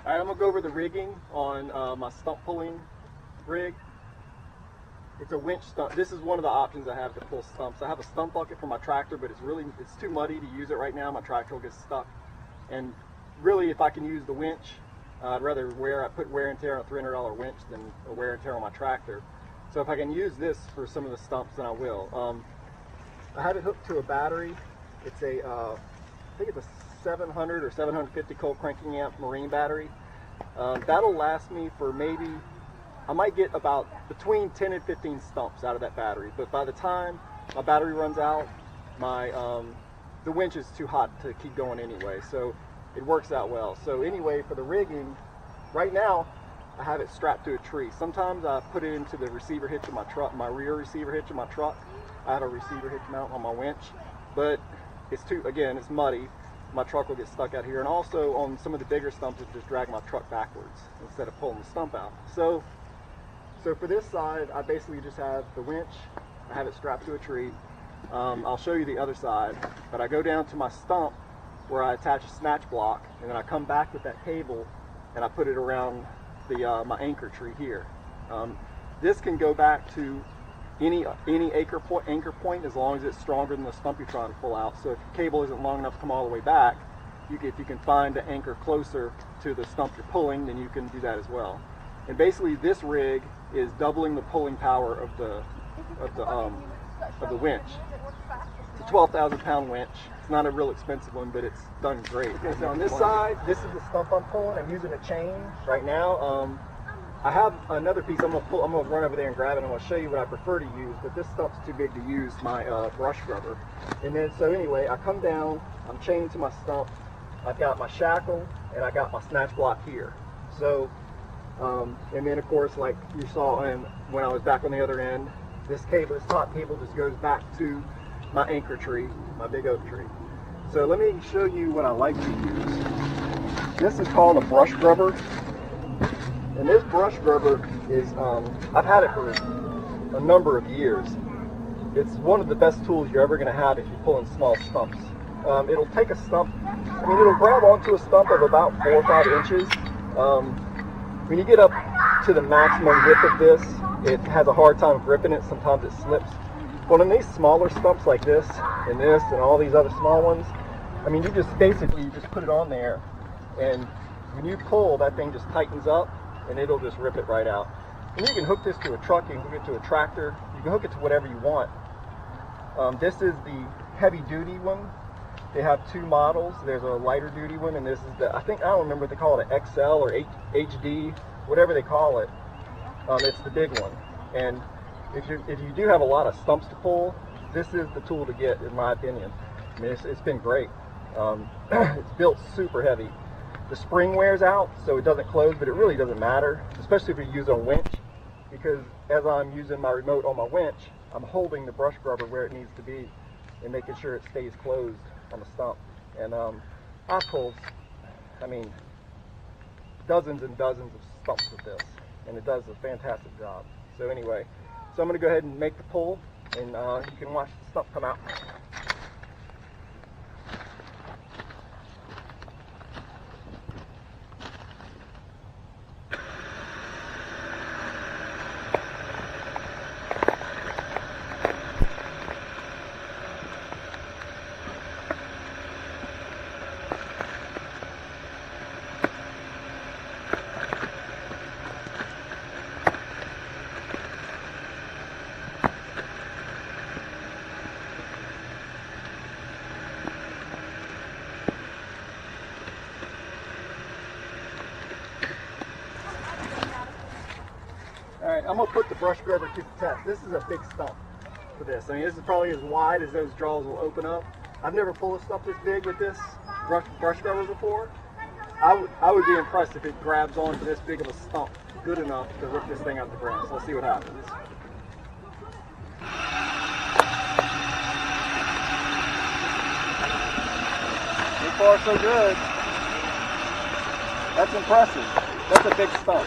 All right, I'm gonna go over the rigging on my stump pulling rig. It's a winch stump. This is one of the options I have to pull stumps. I have a stump bucket for my tractor, but it's too muddy to use it right now. My tractor will get stuck. And really, if I can use the winch, I'd rather put wear and tear on a $300 winch than a wear and tear on my tractor. So if I can use this for some of the stumps, then I will. I have it hooked to a battery. It's I think it's a 700 or 750 cold cranking amp marine battery. That'll last me for maybe, I might get about between 10 and 15 stumps out of that battery. But by the time my battery runs out, the winch is too hot to keep going anyway. So it works out well. So anyway, for the rigging, right now I have it strapped to a tree. Sometimes I put it into the receiver hitch of my truck, my rear receiver hitch of my truck. I have a receiver hitch mount on my winch, but again, it's muddy. My truck will get stuck out here, and also on some of the bigger stumps, it just drag my truck backwards instead of pulling the stump out. So for this side, I basically just have the winch. I have it strapped to a tree. I'll show you the other side, but I go down to my stump where I attach a snatch block, and then I come back with that cable and I put it around my anchor tree here. This can go back to any anchor point as long as it's stronger than the stump you're trying to pull out. So if your cable isn't long enough to come all the way back, if you can find the anchor closer to the stump you're pulling, then you can do that as well. And basically, this rig is doubling the pulling power of the winch. It's a 12,000 pound winch. It's not a real expensive one, but it's done great. Okay, so on this side, this is the stump I'm pulling. I'm using a chain right now. I have another piece I'm gonna run over there and grab it, and I'm gonna show you what I prefer to use, but this stump's too big to use my brush grubber. And then, so anyway, I come down, I'm chained to my stump, I've got my shackle, and I got my snatch block here. So, and then of course, like you saw when I was back on the other end, this top cable just goes back to my anchor tree, my big oak tree. So let me show you what I like to use. This is called a brush grubber. And this brush grubber is, I've had it for a number of years. It's one of the best tools you're ever going to have if you're pulling small stumps. It'll take a stump, it'll grab onto a stump of about 4 or 5 inches. When you get up to the maximum width of this, it has a hard time gripping it. Sometimes it slips. But on these smaller stumps like this, and all these other small ones, you just put it on there, and when you pull, that thing just tightens up, and it'll just rip it right out. And you can hook this to a truck, you can hook it to a tractor, you can hook it to whatever you want. This is the heavy duty one. They have 2 models. There's a lighter duty one, and this is I don't remember what they call it, an XL or HD, whatever they call it. It's the big one. And if you do have a lot of stumps to pull, this is the tool to get, in my opinion. It's been great. It's built super heavy. The spring wears out, so it doesn't close, but it really doesn't matter, especially if you use a winch, because as I'm using my remote on my winch, I'm holding the brush grubber where it needs to be and making sure it stays closed on the stump. And I've pulled, dozens and dozens of stumps with this, and it does a fantastic job. So anyway, I'm going to go ahead and make the pull, and you can watch the stump come out. Alright, I'm going to put the brush grubber to the test. This is a big stump for this. This is probably as wide as those jaws will open up. I've never pulled a stump this big with this brush grubber before. I would be impressed if it grabs onto this big of a stump good enough to rip this thing out the ground. So let's see what happens. So far so good. That's impressive. That's a big stump.